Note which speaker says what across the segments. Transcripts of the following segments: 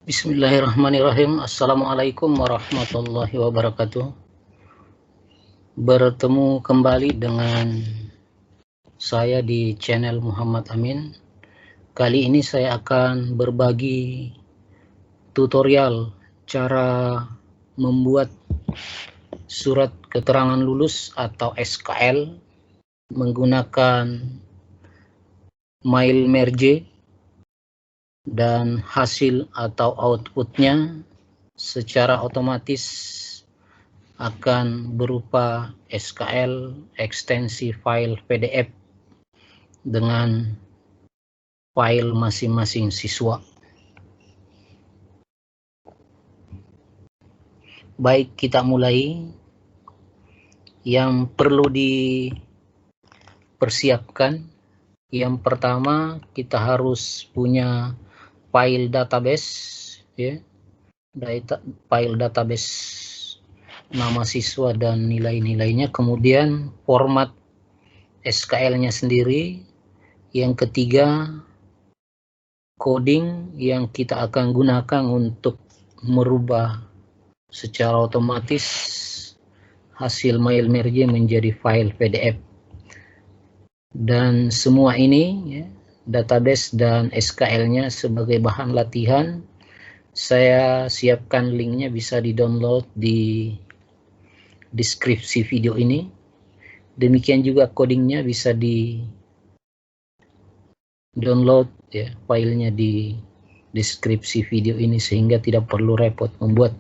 Speaker 1: Bismillahirrahmanirrahim. Assalamualaikum warahmatullahi wabarakatuh. Bertemu kembali dengan saya di channel Muhammad Amin. Kali ini saya akan berbagi tutorial cara membuat surat keterangan lulus atau SKL menggunakan mail-merge dan hasil atau outputnya secara otomatis akan berupa SKL ekstensi file PDF dengan file masing-masing siswa. Baik, kita mulai. Yang perlu dipersiapkan, yang pertama kita harus punya file database, ya, file database nama siswa dan nilai-nilainya, kemudian format SKL-nya sendiri. Yang ketiga, coding yang kita akan gunakan untuk merubah secara otomatis hasil mail-merge menjadi file PDF. Dan semua ini, ya, database dan SKL-nya sebagai bahan latihan, saya siapkan linknya, bisa di-download di deskripsi video ini. Demikian juga codingnya bisa di-download, ya, filenya di deskripsi video ini, sehingga tidak perlu repot membuat.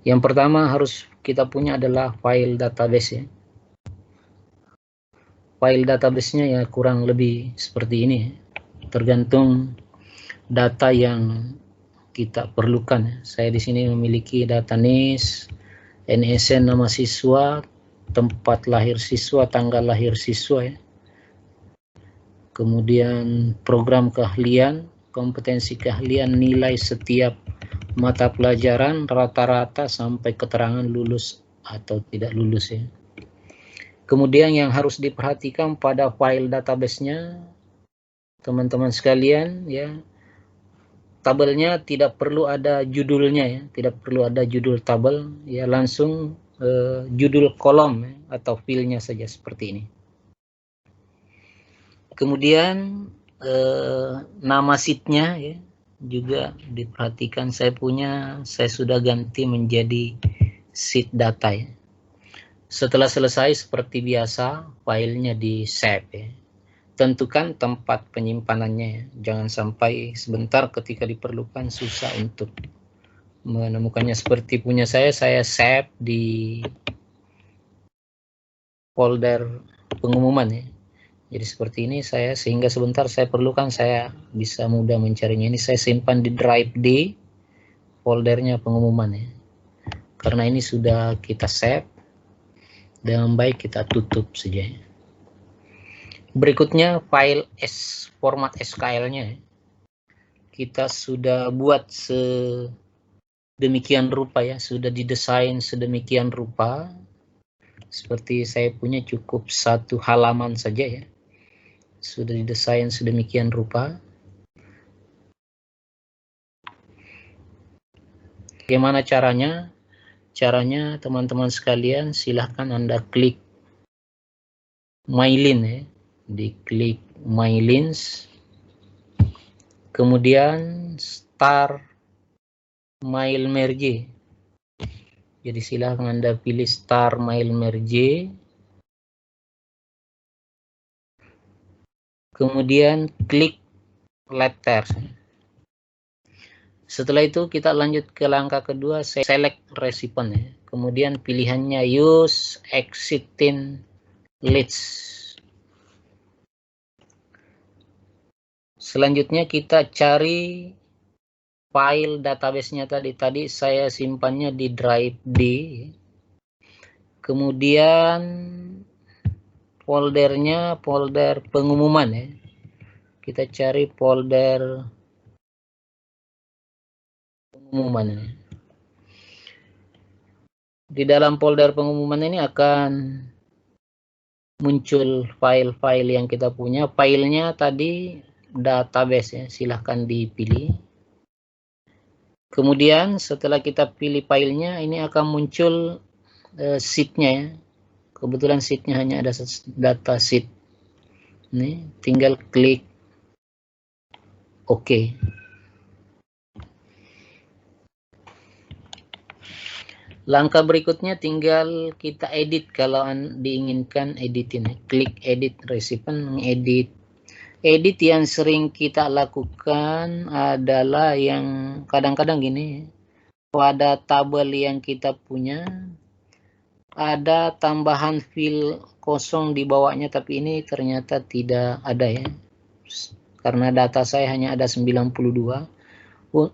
Speaker 1: Yang pertama harus kita punya adalah file database, ya. File database-nya ya kurang lebih seperti ini, tergantung data yang kita perlukan. Saya di sini memiliki data NIS, NISN nama siswa, tempat lahir siswa, tanggal lahir siswa, ya. Kemudian program keahlian, kompetensi keahlian, nilai setiap mata pelajaran, rata-rata sampai keterangan lulus atau tidak lulus, ya. Kemudian yang harus diperhatikan pada file database-nya, teman-teman sekalian, ya, tabelnya tidak perlu ada judulnya, ya, tidak perlu ada judul tabel, ya, langsung judul kolom, ya, atau filenya saja seperti ini. Kemudian nama sheet-nya, ya, juga diperhatikan. Saya sudah ganti menjadi sheet data, ya. Setelah selesai seperti biasa, filenya di save, ya. Tentukan tempat penyimpanannya, ya. Jangan sampai sebentar ketika diperlukan susah untuk menemukannya. Seperti punya saya save di folder pengumuman, ya. Jadi seperti ini sehingga sebentar saya perlukan, saya bisa mudah mencarinya. Ini saya simpan di drive D, foldernya pengumuman, ya. Karena ini sudah kita save dengan baik, kita tutup saja. Berikutnya file format SKL-nya, kita sudah buat sedemikian rupa, ya, sudah didesain sedemikian rupa. Seperti saya punya cukup satu halaman saja, ya, sudah didesain sedemikian rupa. Bagaimana caranya? Caranya teman-teman sekalian, silahkan Anda klik My Link, ya. Diklik My Links, kemudian Start Mail Merge. Jadi silahkan Anda pilih Start Mail Merge, kemudian klik Letters. Setelah itu kita lanjut ke langkah kedua, select recipient, ya. Kemudian pilihannya use existing list. Selanjutnya kita cari file database-nya tadi saya simpannya di drive D. Kemudian foldernya folder pengumuman, ya. Kita cari folder pengumuman, ya. Di dalam folder pengumuman ini akan muncul file-file yang kita punya. Filenya tadi database, ya, silahkan dipilih. Kemudian setelah kita pilih filenya, ini akan muncul sheet-nya ya. Kebetulan sheet-nya hanya ada data sheet. Ini tinggal klik OK. Langkah berikutnya tinggal kita edit kalau diinginkan edit ini. Klik edit recipient, mengedit. Edit yang sering kita lakukan adalah yang kadang-kadang gini. Pada tabel yang kita punya ada tambahan field kosong di bawahnya, tapi ini ternyata tidak ada ya. Karena data saya hanya ada 92.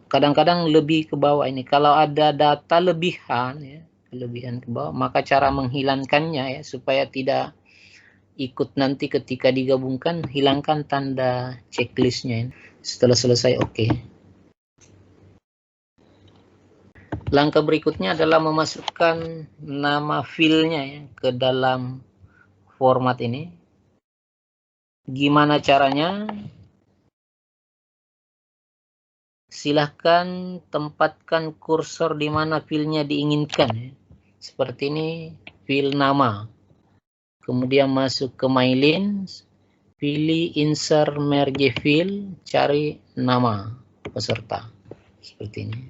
Speaker 1: Kadang-kadang lebih ke bawah ini. Kalau ada data lebihan ya, kelebihan ke bawah, maka cara menghilangkannya ya supaya tidak ikut nanti ketika digabungkan, hilangkan tanda checklistnya. Setelah selesai OK. Langkah berikutnya adalah memasukkan nama filenya ya ke dalam format ini. Gimana caranya? Silahkan tempatkan kursor di mana filenya diinginkan ya. Seperti ini, fil nama. Kemudian masuk ke My List, pilih Insert Merge Field, cari nama peserta. Seperti ini.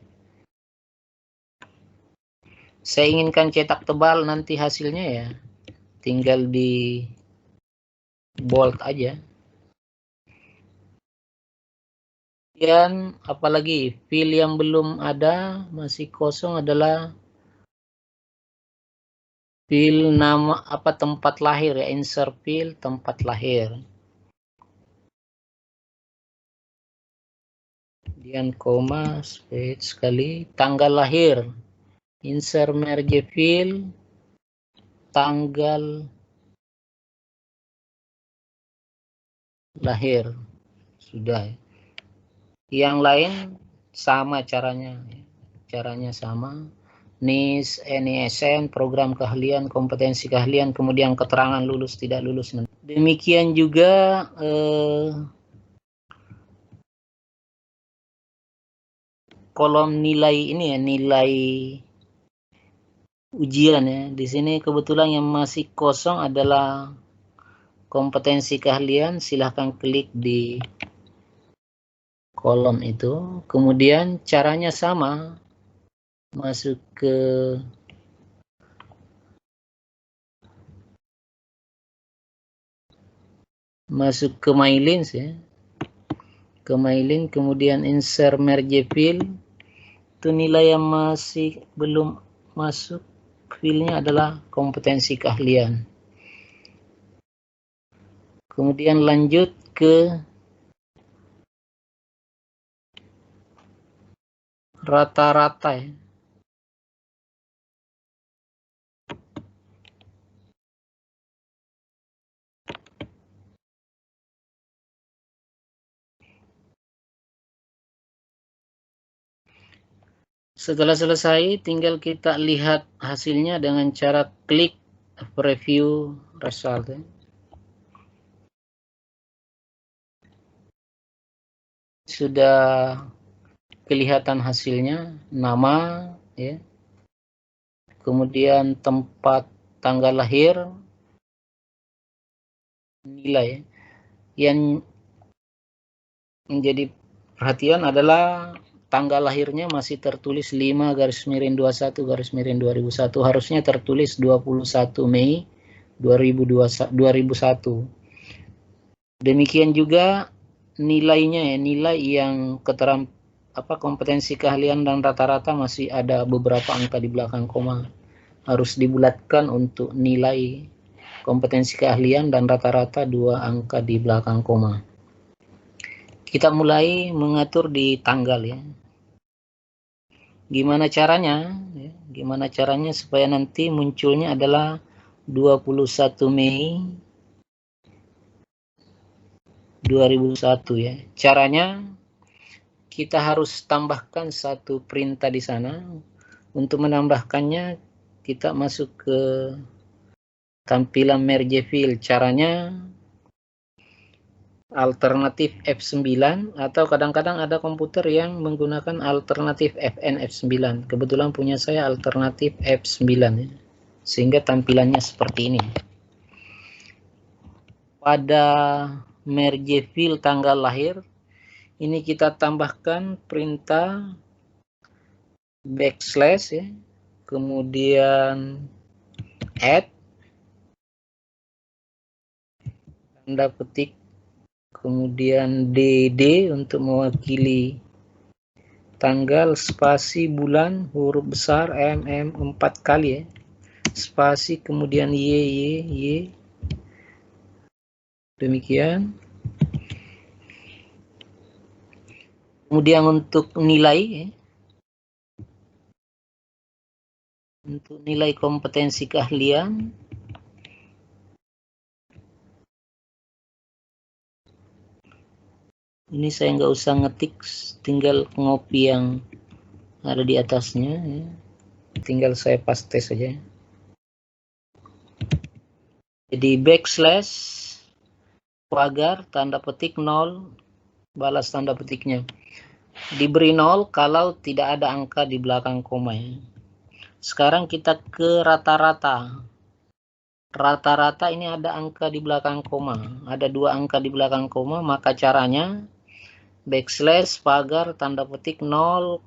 Speaker 1: Saya inginkan cetak tebal, nanti hasilnya ya tinggal di bold aja. Dan apalagi field yang belum ada, masih kosong adalah field nama tempat lahir ya, insert field tempat lahir. Kemudian koma, space sekali, tanggal lahir. Insert merge field tanggal lahir. Sudah. Yang lain sama caranya. Caranya sama. NIS, NISN, program keahlian, kompetensi keahlian, kemudian keterangan lulus tidak lulus. Demikian juga kolom nilai ini ya, nilai ujian ya. Di sini kebetulan yang masih kosong adalah kompetensi keahlian. Silahkan klik di kolom itu. Kemudian caranya sama. Masuk ke My List ya. Ke My List, kemudian insert merge field. Itu nilai yang masih belum masuk, fieldnya adalah kompetensi keahlian. Kemudian lanjut ke rata-rata ya. Setelah selesai, tinggal kita lihat hasilnya dengan cara klik preview result ya. Sudah kelihatan hasilnya, nama ya. Kemudian tempat tanggal lahir, nilai. Yang menjadi perhatian adalah tanggal lahirnya masih tertulis 5/21/2001. Harusnya tertulis 21 Mei 2001. Demikian juga nilainya ya, nilai yang kompetensi keahlian dan rata-rata masih ada beberapa angka di belakang koma. Harus dibulatkan untuk nilai kompetensi keahlian dan rata-rata 2 angka di belakang koma. Kita mulai mengatur di tanggal ya. Gimana caranya? Ya, gimana caranya supaya nanti munculnya adalah 21 Mei 2001 ya. Caranya kita harus tambahkan satu perintah di sana. Untuk menambahkannya kita masuk ke tampilan merge field. Caranya alternatif F9, atau kadang-kadang ada komputer yang menggunakan alternatif FN F9. Kebetulan punya saya alternatif F9 ya, sehingga tampilannya seperti ini. Pada merge field tanggal lahir ini kita tambahkan perintah backslash ya, kemudian add tanda petik, kemudian DD untuk mewakili tanggal, spasi bulan huruf besar MM 4 kali ya, spasi kemudian Y, demikian. Kemudian untuk nilai ya, untuk nilai kompetensi keahlian ini saya nggak usah ngetik, tinggal ngopi yang ada di atasnya ya. Tinggal saya paste saja. Jadi backslash pagar tanda petik 0, balas tanda petiknya. Diberi 0 kalau tidak ada angka di belakang koma ya. Sekarang kita ke rata-rata. Rata-rata ini ada angka di belakang koma. Ada 2 angka di belakang koma, maka caranya backslash pagar tanda petik 0,00.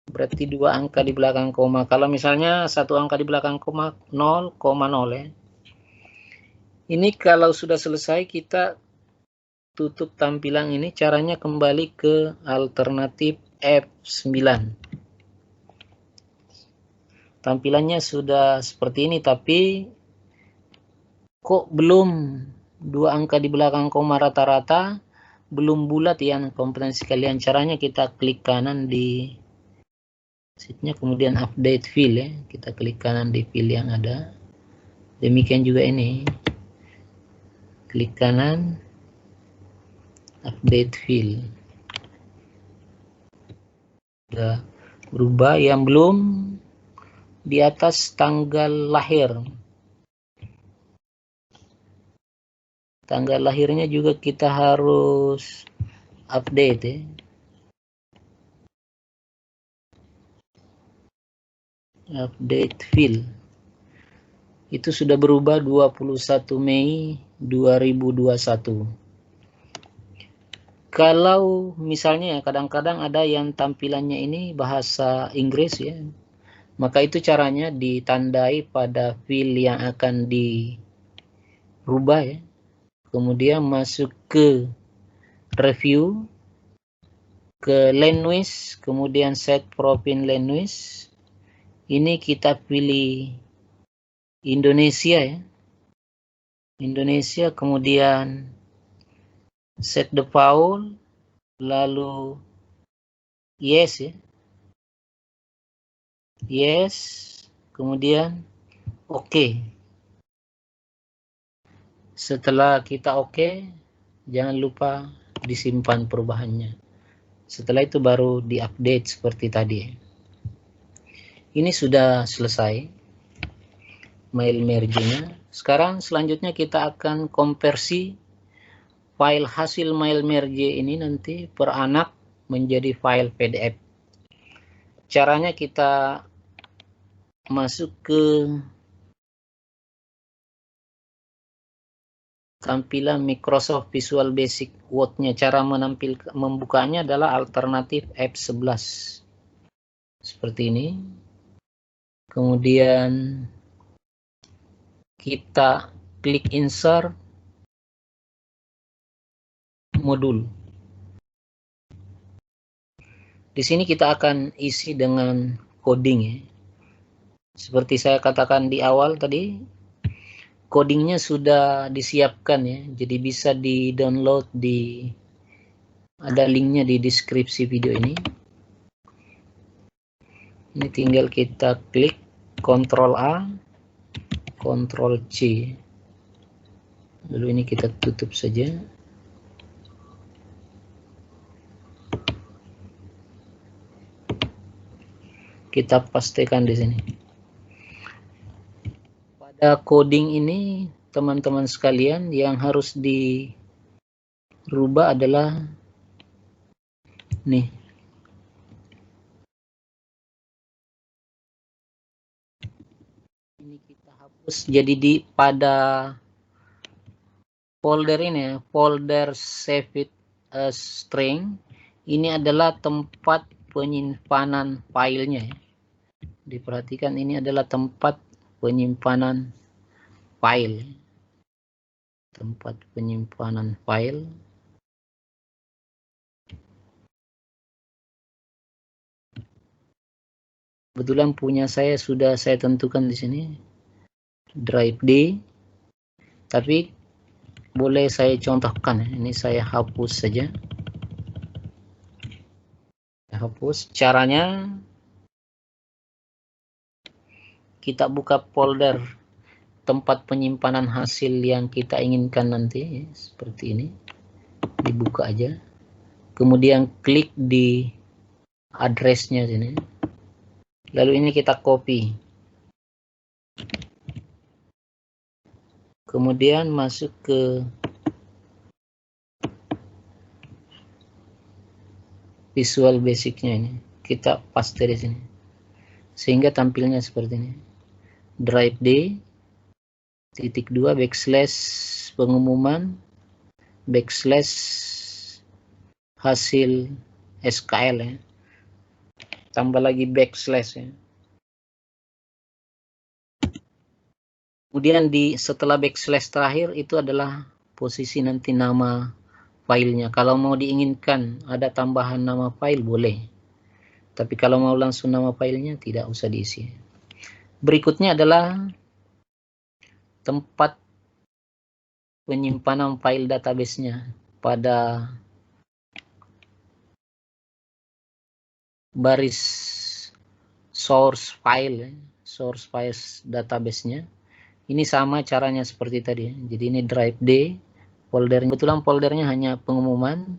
Speaker 1: Berarti 2 angka di belakang koma. Kalau misalnya 1 angka di belakang koma 0,0 ya. Ini kalau sudah selesai kita tutup tampilan ini. Caranya kembali ke alternatif F9. Tampilannya sudah seperti ini, tapi kok belum 2 angka di belakang koma rata-rata, belum bulat ya kompetensi kalian. Caranya kita klik kanan di sheetnya, kemudian update field ya, kita klik kanan di field yang ada. Demikian juga ini, klik kanan update field, sudah berubah. Yang belum di atas tanggal lahir, tanggal lahirnya juga kita harus update ya. Update field itu sudah berubah 21 Mei 2021. Kalau misalnya ya kadang-kadang ada yang tampilannya ini bahasa Inggris ya, maka itu caranya ditandai pada field yang akan dirubah ya. Kemudian masuk ke review, ke language, kemudian set province language. Ini kita pilih Indonesia ya. Indonesia, kemudian set default, lalu yes ya. Yes, kemudian oke. Setelah kita oke, jangan lupa disimpan perubahannya. Setelah itu baru diupdate seperti tadi. Ini sudah selesai mail merge-nya. Sekarang selanjutnya kita akan konversi file hasil mail merge ini nanti per anak menjadi file PDF. Caranya kita masuk ke tampilan Microsoft Visual Basic Word-nya. Cara membukanya adalah alternatif F11. Seperti ini. Kemudian kita klik insert modul. Di sini kita akan isi dengan coding ya. Seperti saya katakan di awal tadi, codingnya sudah disiapkan ya. Jadi bisa di-download ada linknya di deskripsi video ini. Ini tinggal kita klik Ctrl A, Ctrl C. Lalu ini kita tutup saja. Kita pastikan di sini. Pada coding ini teman-teman sekalian, yang harus dirubah adalah nih. Ini kita hapus. Jadi pada folder ini ya, folder save it as string, ini adalah tempat penyimpanan filenya ya. Diperhatikan, ini adalah tempat penyimpanan file. Tempat penyimpanan file. Kebetulan punya saya sudah saya tentukan di sini drive D, tapi boleh saya contohkan. Ini saya hapus saja. Hapus. Caranya kita buka folder tempat penyimpanan hasil yang kita inginkan nanti, seperti ini. Dibuka aja. Kemudian klik di address-nya sini. Lalu ini kita copy. Kemudian masuk ke Visual Basic-nya ini. Kita paste di sini. Sehingga tampilnya seperti ini. Drive D _2 pengumuman / hasil SKL ya. Tambah lagi / ya. Kemudian setelah / terakhir itu adalah posisi nanti nama filenya. Kalau mau diinginkan ada tambahan nama file boleh. Tapi kalau mau langsung nama filenya tidak usah diisi. Berikutnya adalah tempat penyimpanan file database-nya pada baris source file database-nya. Ini sama caranya seperti tadi. Jadi ini drive D, foldernya. Kebetulan foldernya hanya pengumuman.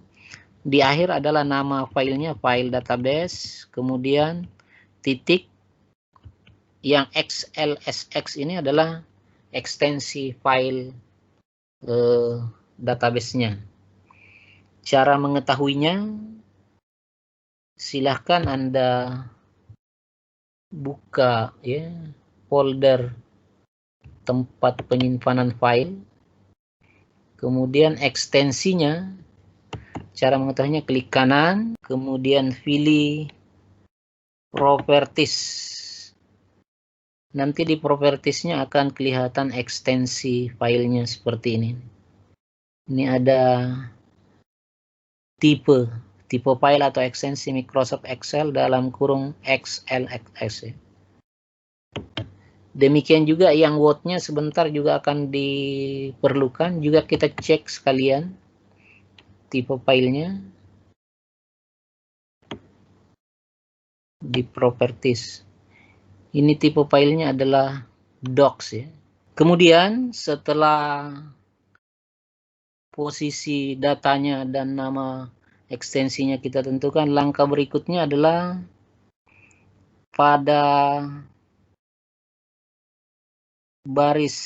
Speaker 1: Di akhir adalah nama filenya, file database, kemudian titik. Yang XLSX ini adalah ekstensi file database-nya. Cara mengetahuinya, silahkan Anda buka ya folder tempat penyimpanan file, kemudian ekstensinya. Cara mengetahuinya, klik kanan, kemudian pilih properties. Nanti di propertiesnya akan kelihatan ekstensi filenya seperti ini. Ini ada tipe file atau ekstensi Microsoft Excel dalam kurung XLSX. Demikian juga yang Word-nya sebentar juga akan diperlukan. Juga kita cek sekalian tipe filenya di properties. Ini tipe filenya adalah docs ya. Kemudian setelah posisi datanya dan nama ekstensinya kita tentukan, langkah berikutnya adalah pada baris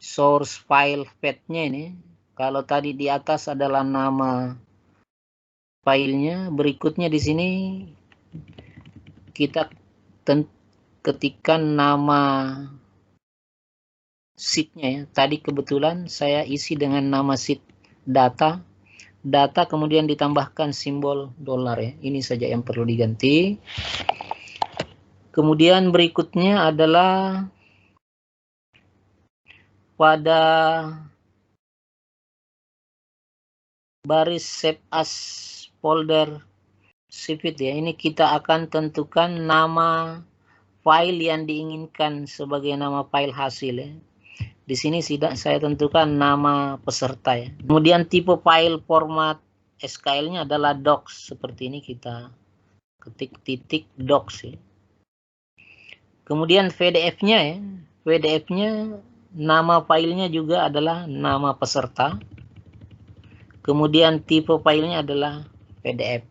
Speaker 1: source file path-nya ini, kalau tadi di atas adalah nama filenya, berikutnya di sini kita ketikkan nama sheet-nya ya. Tadi kebetulan saya isi dengan nama sheet data, kemudian ditambahkan simbol dolar ya. Ini saja yang perlu diganti. Kemudian berikutnya adalah pada baris save as folder save it ya. Ini kita akan tentukan nama file yang diinginkan sebagai nama file hasil ya. Di sini saya tentukan nama peserta ya. Kemudian tipe file format SKL-nya adalah docs. Seperti ini kita ketik titik docs ya. Kemudian PDF-nya ya. PDF-nya nama filenya juga adalah nama peserta. Kemudian tipe filenya adalah PDF.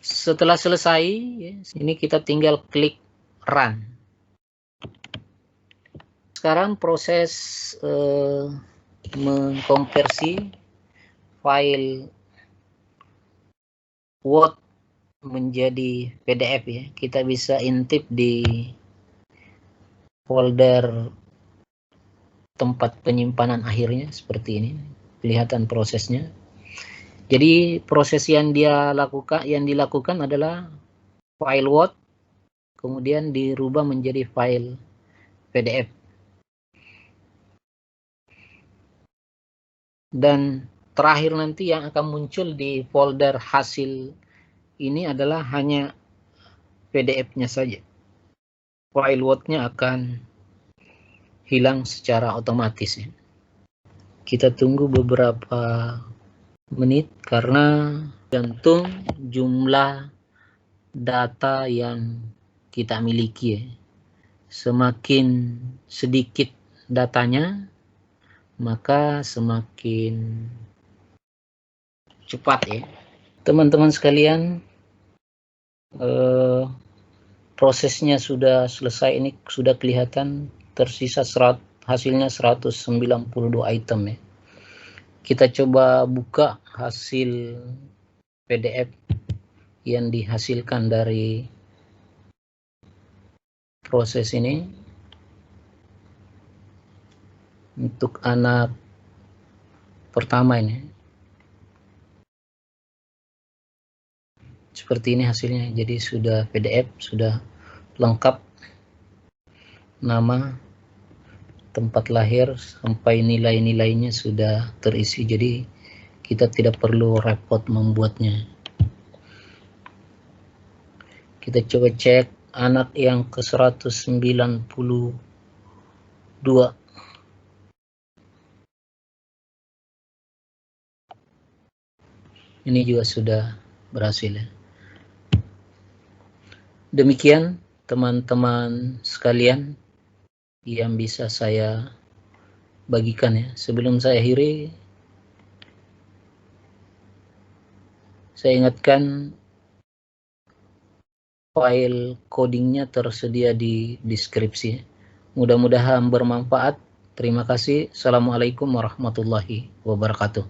Speaker 1: Setelah selesai, ya, ini kita tinggal klik run. Sekarang proses mengkonversi file Word menjadi PDF ya. Kita bisa intip di folder tempat penyimpanan akhirnya seperti ini. Kelihatan prosesnya. Jadi proses yang dilakukan adalah file Word kemudian dirubah menjadi file PDF. Dan terakhir nanti yang akan muncul di folder hasil ini adalah hanya PDF-nya saja. File Word-nya akan hilang secara otomatis ya. Kita tunggu beberapa menit karena gantung jumlah data yang kita miliki ya. Semakin sedikit datanya, maka semakin cepat ya. Teman-teman sekalian, prosesnya sudah selesai, ini sudah kelihatan tersisa hasilnya 192 item ya. Kita coba buka hasil PDF yang dihasilkan dari proses ini. Untuk anak pertama ini seperti ini hasilnya. Jadi sudah PDF, sudah lengkap nama, tempat lahir sampai nilai-nilainya sudah terisi. Jadi kita tidak perlu repot membuatnya. Kita coba cek anak yang ke 192. Ini juga sudah berhasil ya. Demikian teman-teman sekalian yang bisa saya bagikan ya. Sebelum saya akhiri, saya ingatkan file codingnya tersedia di deskripsi. Mudah-mudahan bermanfaat. Terima kasih. Assalamualaikum warahmatullahi wabarakatuh.